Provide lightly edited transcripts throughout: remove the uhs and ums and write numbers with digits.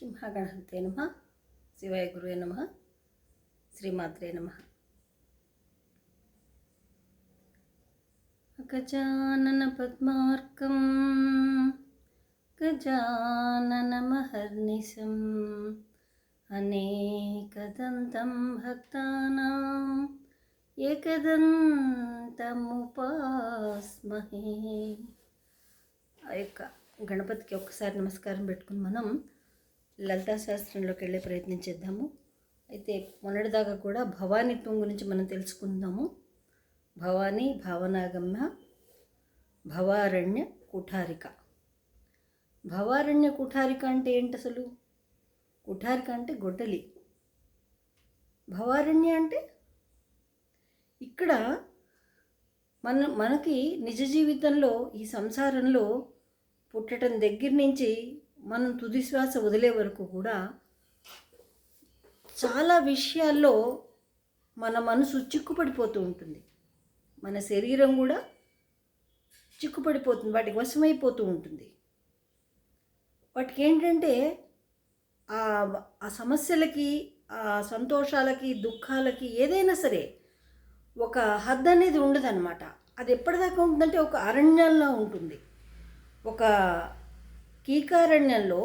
శ్రీ మహాగణపతే నమః. శివాయ గురువే నమః. శ్రీమాత్రే నమః. గజానన పద్మార్కం గజాననమహర్నిశం అనేకదంతం భక్తానాం ఏకదంతముపాస్మహే. ఆ యొక్క గణపతికి ఒక్కసారి నమస్కారం పెట్టుకుని మనం లలితా శాస్త్రంలోకి వెళ్ళే ప్రయత్నం చేద్దాము. అయితే మొన్నటిదాకా కూడా భవానీత్వం గురించి మనం తెలుసుకుందాము. భవానీ, భావనాగమ్య, భవారణ్య కుఠారిక. భవారణ్య కుఠారిక అంటే ఏంటి అసలు? కుఠారిక అంటే గొడ్డలి. భవారణ్య అంటే ఇక్కడ మనకి నిజ జీవితంలో ఈ సంసారంలో పుట్టడం దగ్గర నుంచి మనం తుది శ్వాస వదిలే వరకు కూడా చాలా విషయాల్లో మన మనసు చిక్కుపడిపోతూ ఉంటుంది. మన శరీరం కూడా చిక్కుపడిపోతుంది, వాటికి వశమైపోతూ ఉంటుంది. వాటికి ఏంటంటే ఆ సమస్యలకి, ఆ సంతోషాలకి, దుఃఖాలకి ఏదైనా సరే ఒక హద్దు అనేది ఉండదన్నమాట. అది ఎప్పటిదాకా ఉంటుందంటే ఒక అరణ్యంలో ఉంటుంది. ఒక కీకారణ్యంలో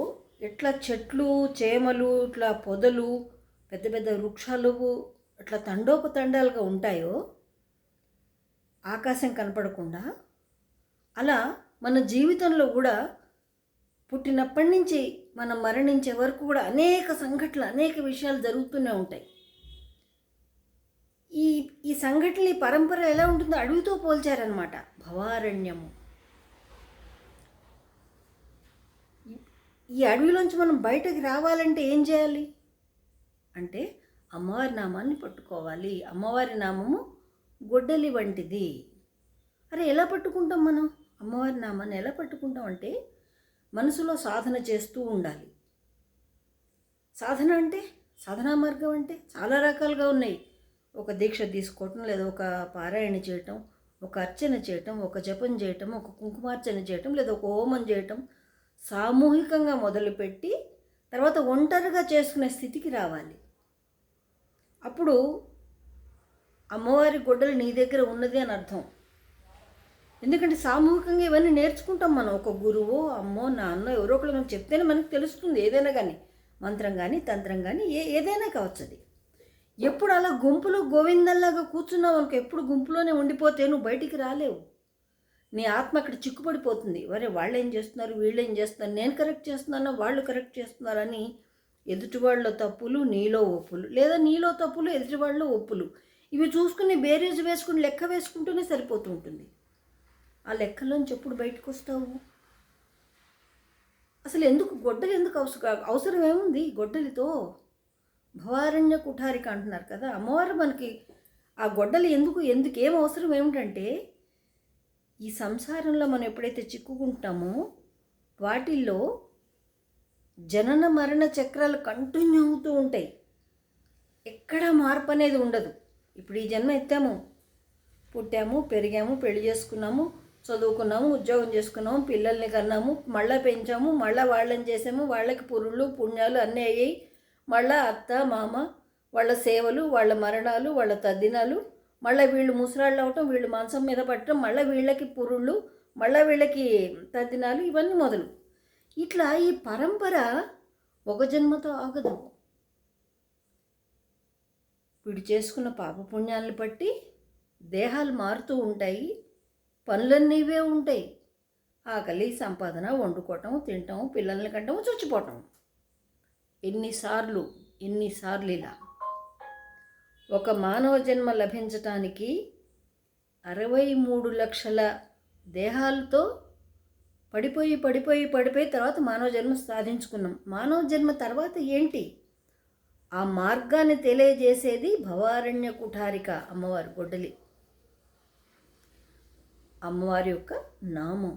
ఎట్లా చెట్లు, చేమలు, ఇట్లా పొదలు, పెద్ద పెద్ద వృక్షాలు ఇట్లా తండోపతండాలుగా ఉంటాయో ఆకాశం కనపడకుండా, అలా మన జీవితంలో కూడా పుట్టినప్పటి నుంచి మనం మరణించే వరకు కూడా అనేక సంఘటనలు, అనేక విషయాలు జరుగుతూనే ఉంటాయి. ఈ సంఘటనలు, ఈ పరంపర ఎలా ఉంటుందో అడవితో పోల్చారనమాట. భవారణ్యము. ఈ అడవిలోంచి మనం బయటకు రావాలంటే ఏం చేయాలి అంటే అమ్మవారి నామాన్ని పట్టుకోవాలి. అమ్మవారి నామము గొడ్డలి వంటిది. అరే ఎలా పట్టుకుంటాం మనం అమ్మవారి నామాన్ని? ఎలా పట్టుకుంటాం అంటే మనసులో సాధన చేస్తూ ఉండాలి. సాధన అంటే, సాధనా మార్గం అంటే చాలా రకాలుగా ఉన్నాయి. ఒక దీక్ష తీసుకోవటం, లేదా ఒక పారాయణ చేయటం, ఒక అర్చన చేయటం, ఒక జపం చేయటం, ఒక కుంకుమార్చన చేయటం, లేదా ఒక హోమం చేయటం, సామూహికంగా మొదలుపెట్టి తర్వాత ఒంటరిగా చేసుకునే స్థితికి రావాలి. అప్పుడు అమ్మవారి గొడ్డలు నీ దగ్గర ఉన్నది అని అర్థం. ఎందుకంటే సామూహికంగా ఇవన్నీ నేర్చుకుంటాం మనం. ఒక గురువు, అమ్మో, నాన్న, ఎవరో ఒకరు మనకు చెప్తేనే మనకు తెలుస్తుంది. ఏదైనా కానీ, మంత్రం కానీ, తంత్రం కానీ, ఏదైనా కావచ్చు. అది ఎప్పుడు అలా గుంపులో గోవిందల్లాగా కూర్చున్నావు అనుకో, ఎప్పుడు గుంపులోనే ఉండిపోతే నువ్వు బయటికి రాలేవు. నీ ఆత్మ అక్కడ చిక్కుపడిపోతుంది. వరే వాళ్ళు ఏం చేస్తున్నారు, వీళ్ళు ఏం చేస్తున్నారు, నేను కరెక్ట్ చేస్తున్నాను, వాళ్ళు కరెక్ట్ చేస్తున్నారని ఎదుటి వాళ్ళ తప్పులు నీలో ఒప్పులు, లేదా నీలో తప్పులు ఎదుటి వాళ్ళ ఒప్పులు, ఇవి చూసుకుని బేరీజు వేసుకుని లెక్క వేసుకుంటూనే సరిపోతూ ఉంటుంది. ఆ లెక్కలోంచి ఎప్పుడు బయటకు వస్తావు? అసలు ఎందుకు గొడ్డలి, ఎందుకు అవసరం ఏముంది గొడ్డలితో? భవారణ్య కుఠారిక అంటున్నారు కదా అమ్మవారు. మనకి ఆ గొడ్డలి ఏం అవసరం ఏమిటంటే, ఈ సంసారంలో మనం ఎప్పుడైతే చిక్కుకుంటామో వాటిల్లో జనన మరణ చక్రాలు కంటిన్యూ అవుతూ ఉంటాయి. ఎక్కడా మార్పు అనేది ఉండదు. ఇప్పుడు ఈ జన్మ ఎత్తాము, పుట్టాము, పెరిగాము, పెళ్లి చేసుకున్నాము, చదువుకున్నాము, ఉద్యోగం చేసుకున్నాము, పిల్లల్ని కన్నాము, మళ్ళీ పెంచాము, మళ్ళీ వాళ్ళని చేసాము, వాళ్ళకి పురుళ్ళు పుణ్యాలు అన్నీ అయ్యాయి. మళ్ళీ అత్త మామ, వాళ్ళ సేవలు, వాళ్ళ మరణాలు, వాళ్ళ తద్దినాలు, మళ్ళీ వీళ్ళు ముసరాళ్ళు అవటం, వీళ్ళు మంచం మీద పట్టడం, మళ్ళీ వీళ్ళకి పురుళ్ళు, మళ్ళీ వీళ్ళకి తద్దినాలు, ఇవన్నీ మొదలు. ఇట్లా ఈ పరంపర ఒక జన్మతో ఆగదు. వీడు చేసుకున్న పాపపుణ్యాలను బట్టి దేహాలు మారుతూ ఉంటాయి, పనులన్నీ ఇవే ఉంటాయి. ఆకలి, సంపాదన, వండుకోవటం, తినటం, పిల్లల్ని కంటం, చచ్చిపోవటం. ఎన్నిసార్లు ఇలా. ఒక మానవ జన్మ లభించటానికి 63 లక్షల దేహాలతో పడిపోయి తర్వాత మానవ జన్మ సాధించుకున్నాం. మానవ జన్మ తర్వాత ఏంటి? ఆ మార్గాన్ని తెలియజేసేది భవారణ్య కుఠారిక, అమ్మవారి గొడ్డలి. అమ్మవారి యొక్క నామం,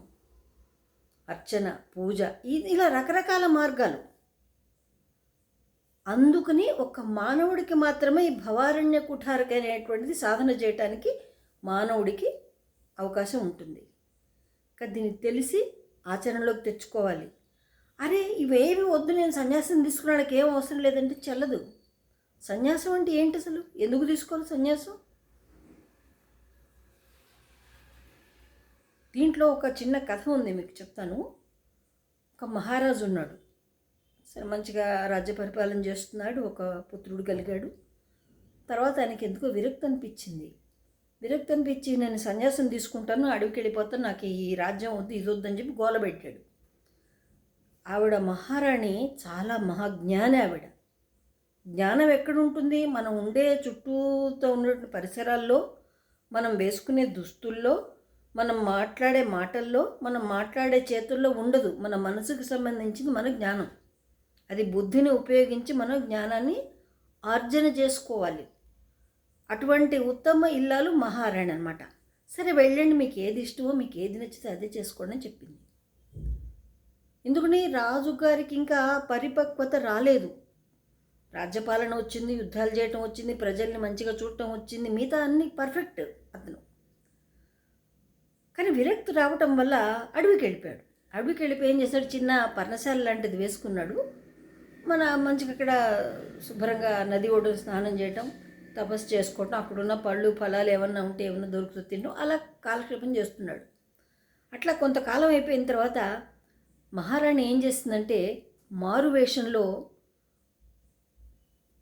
అర్చన, పూజ, ఇలా రకరకాల మార్గాలు. అందుకని ఒక మానవుడికి మాత్రమే ఈ భవారణ్య కుఠారిక అనేటువంటిది సాధన చేయటానికి మానవుడికి అవకాశం ఉంటుంది. దీన్ని తెలిసి ఆచరణలోకి తెచ్చుకోవాలి. అరే ఇవేవి వద్దు, నేను సన్యాసం తీసుకున్నానికి ఏం అవసరం లేదంటే చెల్లదు. సన్యాసం అంటే ఏంటి అసలు? ఎందుకు తీసుకోవాలి సన్యాసం? దీంట్లో ఒక చిన్న కథ ఉంది, మీకు చెప్తాను. ఒక మహారాజు ఉన్నాడు. సరే, మంచిగా రాజ్య పరిపాలన చేస్తున్నాడు. ఒక పుత్రుడు కలిగాడు. తర్వాత ఆయనకి ఎందుకో విరక్తి అనిపించింది. నేను సన్యాసం తీసుకుంటాను, అడవికి వెళ్ళిపోతాను, నాకు ఈ రాజ్యం వద్దు, ఇది వద్దని చెప్పి గోలబెట్టాడు. ఆవిడ మహారాణి చాలా మహాజ్ఞాని. ఆవిడ జ్ఞానం ఎక్కడుంటుంది? మనం ఉండే చుట్టూతో ఉన్న పరిసరాల్లో, మనం వేసుకునే దుస్తుల్లో, మనం మాట్లాడే మాటల్లో, మనం మాట్లాడే చేతుల్లో ఉండదు. మన మనసుకు సంబంధించింది మన జ్ఞానం. అది బుద్ధిని ఉపయోగించి మనం జ్ఞానాన్ని ఆర్జన చేసుకోవాలి. అటువంటి ఉత్తమ ఇల్లాలు మహారాణి అనమాట. సరే వెళ్ళండి, మీకు ఏది ఇష్టమో, మీకు ఏది నచ్చితే అదే చేసుకోండి అని చెప్పింది. ఎందుకని? రాజుగారికి ఇంకా పరిపక్వత రాలేదు. రాజ్యపాలన వచ్చింది, యుద్ధాలు చేయటం వచ్చింది, ప్రజల్ని మంచిగా చూడటం వచ్చింది, మిగతా అన్నీ పర్ఫెక్ట్ అతను. కానీ విరక్తి రావటం వల్ల అడవికి వెళ్ళిపోయాడు. అడవికి వెళ్ళిపోయి ఏం చేశాడు? చిన్న పర్ణశాల లాంటిది వేసుకున్నాడు. మంచిగా అక్కడ శుభ్రంగా నది ఒడ్డు స్నానం చేయటం, తపస్సు చేసుకోవటం, అక్కడున్న పళ్ళు ఫలాలు ఏమన్నా ఉంటే ఏమన్నా దొరుకుతుంది తినడం, అలా కాలక్షేపం చేస్తున్నాడు. అట్లా కొంతకాలం అయిపోయిన తర్వాత మహారాణి ఏం చేస్తుందంటే మారు వేషంలో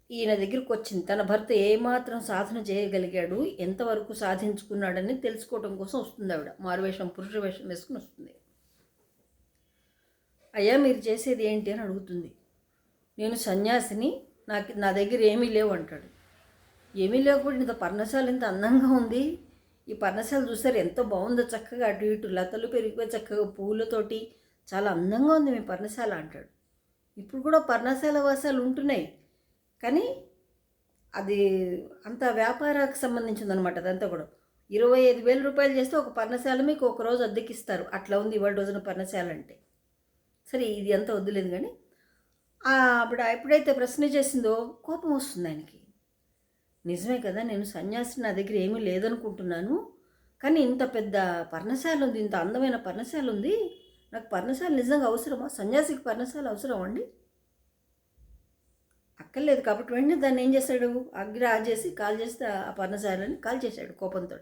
ఈయన దగ్గరికి వచ్చింది. తన భర్త ఏమాత్రం సాధన చేయగలిగాడు, ఎంతవరకు సాధించుకున్నాడని తెలుసుకోవడం కోసం వస్తుంది. ఆవిడ మారువేషం, పురుష వేషం వేసుకుని వస్తుంది. అయ్యా మీరు చేసేది ఏంటి అని అడుగుతుంది. నేను సన్యాసిని, నా దగ్గర ఏమీ లేవు అంటాడు. ఏమీ లేకపోతే ఇంత పర్ణశాల ఎంత అందంగా ఉంది, ఈ పర్ణశాల చూసారు ఎంత బాగుందో, చక్కగా అటు ఇటు లతలు పెరిగిపోయి చక్కగా పూలతోటి చాలా అందంగా ఉంది మీ పర్ణశాల అంటాడు. ఇప్పుడు కూడా పర్ణశాల వాసాలు ఉంటున్నాయి, కానీ అది అంత వ్యాపారానికి సంబంధించిందనమాట. అదంతా కూడా 25,000 రూపాయలు చేస్తే ఒక పర్ణశాల మీకు ఒకరోజు అద్దెకిస్తారు. అట్లా ఉంది ఇవాళ రోజున పర్ణశాల అంటే. సరే ఇది అంతా వద్దులేదు, కానీ అప్పుడు ఎప్పుడైతే ప్రశ్న చేసిందో కోపం వస్తుంది ఆయనకి. నిజమే కదా, నేను సన్యాసి, నా దగ్గర ఏమీ లేదనుకుంటున్నాను, కానీ ఇంత పెద్ద పర్ణశాల ఉంది, ఇంత అందమైన పర్ణశాల ఉంది, నాకు పర్ణశాల నిజంగా అవసరమా? సన్యాసికి పర్ణశాల అవసరం అండి? అక్కర్లేదు. కాబట్టి వెంటనే దాన్ని ఏం చేశాడు? అగ్ని ఆజేసి కాల్ చేస్తే ఆ పర్ణశాలని కాల్ చేశాడు కోపంతో.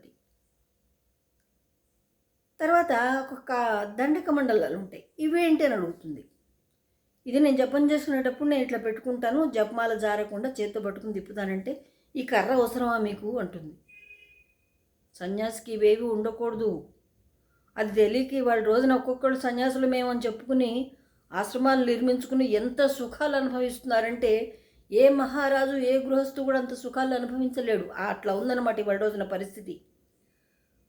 తర్వాత ఒక దండక మండలాలు ఉంటాయి, ఇవేంటి అని అడుగుతుంది. ఇది నేను జపం చేసుకునేటప్పుడు నేను ఇట్లా పెట్టుకుంటాను, జపమాల జారకుండా చేత్తో పట్టుకుని తిప్పుతానంటే, ఈ కర్ర అవసరమా మీకు అంటుంది. సన్యాసికి ఇవేవి ఉండకూడదు. అది తెలియక వాళ్ళ రోజున ఒక్కొక్కళ్ళు సన్యాసులు మేమని చెప్పుకుని ఆశ్రమాలు నిర్మించుకుని ఎంత సుఖాలు అనుభవిస్తున్నారంటే, ఏ మహారాజు ఏ గృహస్థు కూడా అంత సుఖాలు అనుభవించలేడు. అట్లా ఉందన్నమాట ఇవాళ రోజున పరిస్థితి.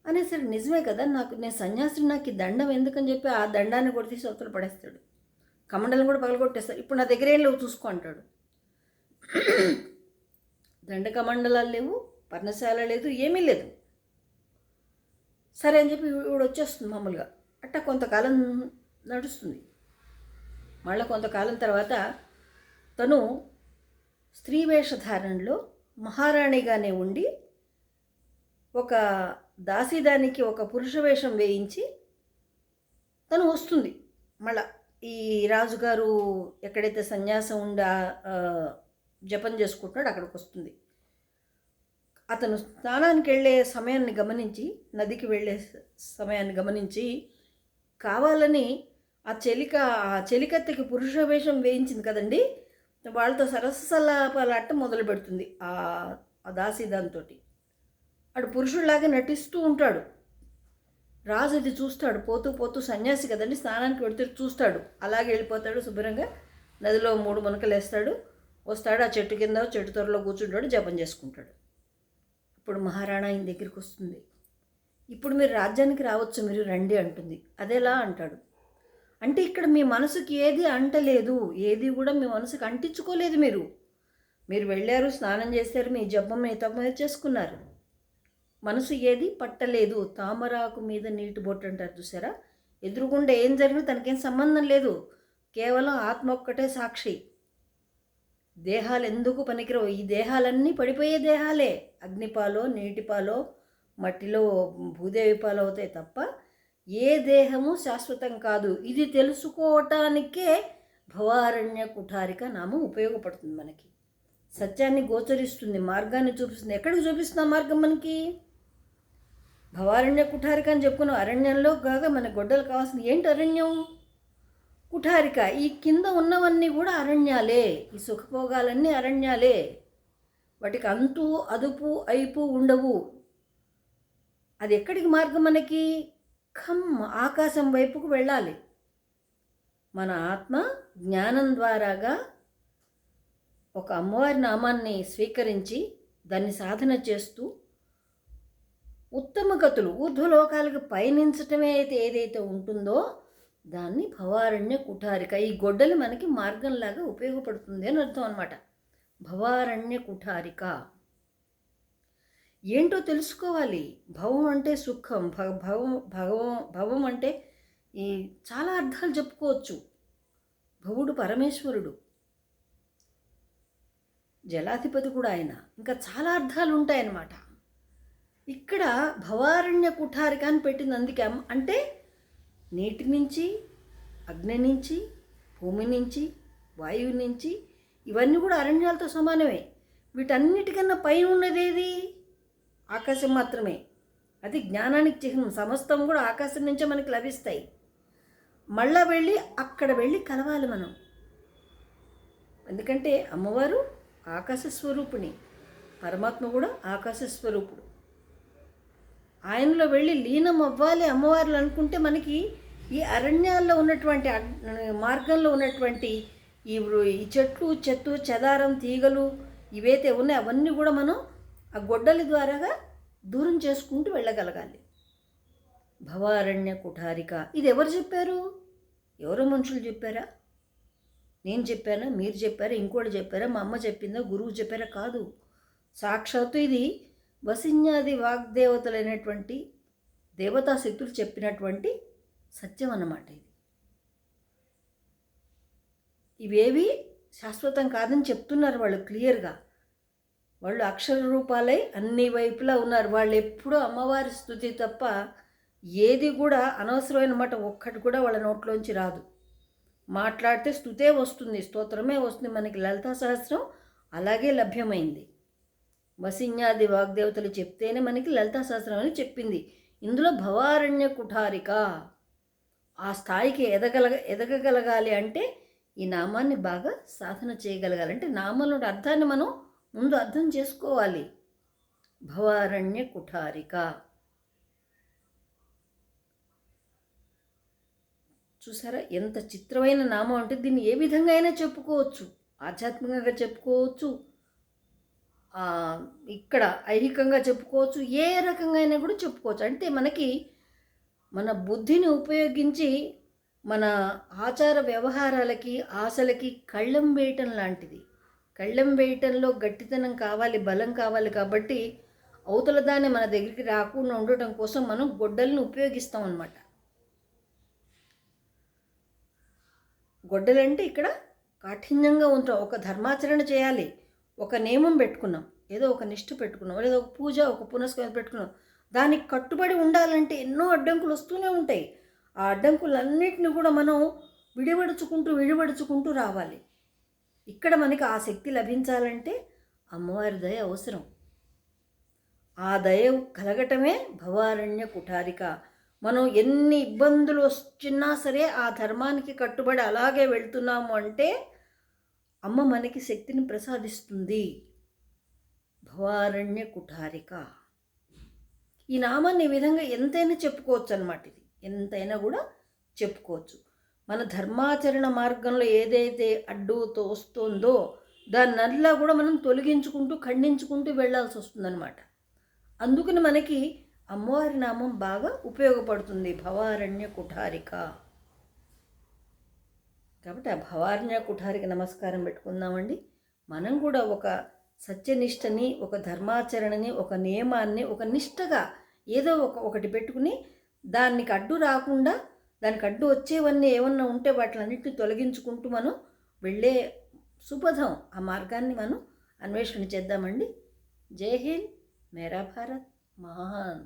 అనేసరికి నిజమే కదా, నేను సన్యాసిని, నాకు ఈ దండం ఎందుకని చెప్పి ఆ దండాన్ని కూడా తీసి అవతల పడేస్తాడు. కమండలం కూడా పగలగొట్టేస్తాడు. ఇప్పుడు నా దగ్గర ఏం లేవు చూసుకో అంటాడు. దండక మండలాలు లేవు, పర్ణశాల లేదు, ఏమీ లేదు. సరే అని చెప్పి ఇవిడ వచ్చేస్తుంది మామూలుగా. అట్టా కొంతకాలం నడుస్తుంది. మళ్ళీ కొంతకాలం తర్వాత తను స్త్రీ వేషధారణలో మహారాణిగానే ఉండి ఒక దాసీదానికి ఒక పురుష వేషం వేయించి తను వస్తుంది. మళ్ళా ఈ రాజుగారు ఎక్కడైతే సన్యాసం ఉండి జపం చేసుకుంటున్నాడు అక్కడికి వస్తుంది. అతను స్నానానికి వెళ్ళే సమయాన్ని గమనించి, నదికి వెళ్ళే సమయాన్ని గమనించి కావాలని ఆ చెలికత్తెకి పురుష వేషం వేయించింది కదండి, వాళ్ళతో సరసలాపాలట్ట మొదలు పెడుతుంది ఆ దాసీదాంతో. అటు పురుషుడిలాగా నటిస్తూ ఉంటాడు. రాజు ఇది చూస్తాడు. పోతూ పోతూ సన్యాసి కదండి, స్నానానికి వెళుతూ చూస్తాడు. అలాగే వెళ్ళిపోతాడు శుభ్రంగా, నదిలో 3 మునకలు వేస్తాడు, వస్తాడు, ఆ చెట్టు కింద చెట్టు త్వరలో కూర్చుంటాడు, జపం చేసుకుంటాడు. ఇప్పుడు మహారాణా ఆయన దగ్గరికి వస్తుంది. ఇప్పుడు మీరు రాజ్యానికి రావచ్చు, మీరు రండి అంటుంది. అదేలా అంటాడు. అంటే ఇక్కడ మీ మనసుకి ఏది అంటలేదు, ఏది కూడా మీ మనసుకి అంటించుకోలేదు. మీరు వెళ్ళారు, స్నానం చేశారు, మీ జపం మీ తప్ప చేసుకున్నారు, మనసు ఏది పట్టలేదు. తామరాకు మీద నీటి బొట్టు అంటారు చూసారా, ఎదురుగుండా ఏం జరిగినా తనకేం సంబంధం లేదు, కేవలం ఆత్మ ఒక్కటే సాక్షి. దేహాలు ఎందుకు పనికిరావు, ఈ దేహాలన్నీ పడిపోయే దేహాలే. అగ్నిపాలో, నీటిపాలో, మట్టిలో భూదేవి పాలు అవుతాయి తప్ప ఏ దేహము శాశ్వతం కాదు. ఇది తెలుసుకోవటానికే భవారణ్య కుఠారిక నామం ఉపయోగపడుతుంది మనకి. సత్యాన్ని గోచరిస్తుంది, మార్గాన్ని చూపిస్తుంది. ఎక్కడికి చూపిస్తుంది ఆ మార్గం మనకి? భవారణ్య కుఠారిక అని చెప్పుకున్నాం. అరణ్యంలో కాగా మన గొడ్డలు కావాల్సింది ఏంటి? అరణ్యం, కుఠారిక. ఈ కింద ఉన్నవన్నీ కూడా అరణ్యాలే. ఈ సుఖభోగాలన్నీ అరణ్యాలే. వాటికి అంతు అదుపు అయిపు ఉండవు. అది ఎక్కడికి మార్గం మనకి? ఆకాశం వైపుకు వెళ్ళాలి. మన ఆత్మ జ్ఞానం ద్వారాగా ఒక అమ్మవారి నామాన్ని స్వీకరించి దాన్ని సాధన చేస్తూ ఉత్తమ గతులు ఊర్ధ్వలోకాలకు పయనించటమే అయితే ఏదైతే ఉంటుందో దాన్ని భవారణ్య కుఠారిక. ఈ గొడ్డలి మనకి మార్గంలాగా ఉపయోగపడుతుంది అని అర్థం అన్నమాట. భవారణ్య కుఠారిక ఏంటో తెలుసుకోవాలి. భవం అంటే సుఖం, భవం అంటే ఈ చాలా అర్థాలు చెప్పుకోవచ్చు. భవుడు పరమేశ్వరుడు, జలాధిపతి కూడా ఆయన. ఇంకా చాలా అర్థాలు ఉంటాయన్నమాట. ఇక్కడ భవారణ్య కుఠారిక అని పెట్టింది అందుకే. అంటే నీటి నుంచి, అగ్ని నుంచి, భూమి నుంచి, వాయువు నుంచి, ఇవన్నీ కూడా అరణ్యాలతో సమానమే. వీటన్నిటికన్నా పైన ఉన్నదేది? ఆకాశం మాత్రమే. అది జ్ఞానానికి చిహ్నం. సమస్తం కూడా ఆకాశం నుంచే మనకి లభిస్తాయి. మళ్ళా అక్కడ వెళ్ళి కలవాలి మనం. ఎందుకంటే అమ్మవారు ఆకాశ స్వరూపిణి, పరమాత్మ కూడా ఆకాశ స్వరూపుడు. ఆయనలో వెళ్ళి లీనం అవ్వాలి అమ్మవార్లు అనుకుంటే మనకి ఈ అరణ్యాల్లో ఉన్నటువంటి మార్గంలో ఉన్నటువంటి ఈ చెట్లు, చెత్త, చెదారం, తీగలు ఇవైతే ఉన్నాయో అవన్నీ కూడా మనం ఆ గొడ్డలి ద్వారాగా దూరం చేసుకుంటూ వెళ్ళగలగాలి. భవారణ్య కుఠారిక. ఇది ఎవరు చెప్పారు? ఎవరో మనుషులు చెప్పారా? నేను చెప్పానా? మీరు చెప్పారా? ఇంకోటి చెప్పారా? మా అమ్మ చెప్పిందా? గురువు చెప్పారా? కాదు. సాక్షాత్తు ఇది వసిన్యాది వాగ్దేవతలైనటువంటి దేవతా శక్తులు చెప్పినటువంటి సత్యం అన్నమాట. ఇవేవి శాశ్వతం కాదని చెప్తున్నారు వాళ్ళు క్లియర్గా. వాళ్ళు అక్షర రూపాలై అన్ని వైపులా ఉన్నారు. వాళ్ళు ఎప్పుడూ అమ్మవారి స్తుతి తప్ప ఏది కూడా అనవసరమైన మాట ఒక్కటి కూడా వాళ్ళ నోట్లోంచి రాదు. మాట్లాడితే స్తుతే వస్తుంది, స్తోత్రమే వస్తుంది. మనకి లలితా సహస్రం అలాగే లభ్యమైంది. వసిన్యాది వాగ్దేవతలు చెప్తేనే మనకి లలితా సహస్రం అని చెప్పింది. ఇందులో భవారణ్య కుఠారిక. ఆ స్థాయికి ఎదగగలగాలి అంటే ఈ నామాన్ని బాగా సాధన చేయగలగాలంటే నామంలో అర్థాన్ని మనం ముందు అర్థం చేసుకోవాలి. భవారణ్య కుఠారిక. చూసారా ఎంత చిత్రమైన నామం అంటే దీన్ని ఏ విధంగా అయినా చెప్పుకోవచ్చు. ఆధ్యాత్మికంగా చెప్పుకోవచ్చు, ఇక్కడ ఐహికంగా చెప్పుకోవచ్చు, ఏ రకంగా అయినా కూడా చెప్పుకోవచ్చు. అంటే మనకి మన బుద్ధిని ఉపయోగించి మన ఆచార వ్యవహారాలకి, ఆశలకి కళ్ళెం వేయటం లాంటిది. కళ్ళెం వేయటంలో గట్టితనం కావాలి, బలం కావాలి. కాబట్టి అవతల దాన్ని మన దగ్గరికి రాకుండా ఉండటం కోసం మనం గొడ్డలను ఉపయోగిస్తాం అన్నమాట. గొడ్డలంటే ఇక్కడ కాఠిన్యంగా ఉంటాం. ఒక ధర్మాచరణ చేయాలి, ఒక నియమం పెట్టుకున్నాం, ఏదో ఒక నిష్ఠ పెట్టుకున్నాం, లేదా ఒక పూజ, ఒక పునస్కారం పెట్టుకున్నాం. దానికి కట్టుబడి ఉండాలంటే ఎన్నో అడ్డంకులు వస్తూనే ఉంటాయి. ఆ అడ్డంకులన్నిటిని కూడా మనం విడివడుచుకుంటూ రావాలి. ఇక్కడ మనకి ఆ శక్తి లభించాలంటే అమ్మవారి దయ అవసరం. ఆ దయ కలగటమే భవారణ్య కుఠారిక. మనం ఎన్ని ఇబ్బందులు వచ్చినా సరే ఆ ధర్మానికి కట్టుబడి అలాగే వెళ్తున్నాము అంటే అమ్మ మనకి శక్తిని ప్రసాదిస్తుంది. భవారణ్య కుఠారిక. ఈ నామాన్ని ఈ విధంగా ఎంతైనా చెప్పుకోవచ్చు అన్నమాట. ఇది ఎంతైనా కూడా చెప్పుకోవచ్చు. మన ధర్మాచరణ మార్గంలో ఏదైతే అడ్డుతో వస్తుందో దాన్నల్లా కూడా మనం తొలగించుకుంటూ ఖండించుకుంటూ వెళ్ళాల్సి వస్తుందన్నమాట. అందుకని మనకి అమ్మవారి నామం బాగా ఉపయోగపడుతుంది, భవారణ్య కుఠారిక. కాబట్టి ఆ భవారణ్య కుఠారిక నమస్కారం పెట్టుకుందామండి. మనం కూడా ఒక సత్యనిష్టని, ఒక ధర్మాచరణని, ఒక నియమాన్ని, ఒక నిష్టగా ఏదో ఒకటి పెట్టుకుని దానికి అడ్డు రాకుండా, దానికి అడ్డు వచ్చేవన్నీ ఏమన్నా ఉంటే వాటిలన్నింటినీ తొలగించుకుంటూ మనం వెళ్ళే సుపథం ఆ మార్గాన్ని మనం అన్వేషణ చేద్దామండి. జై హింద్, మేరా భారత్ మహాన్.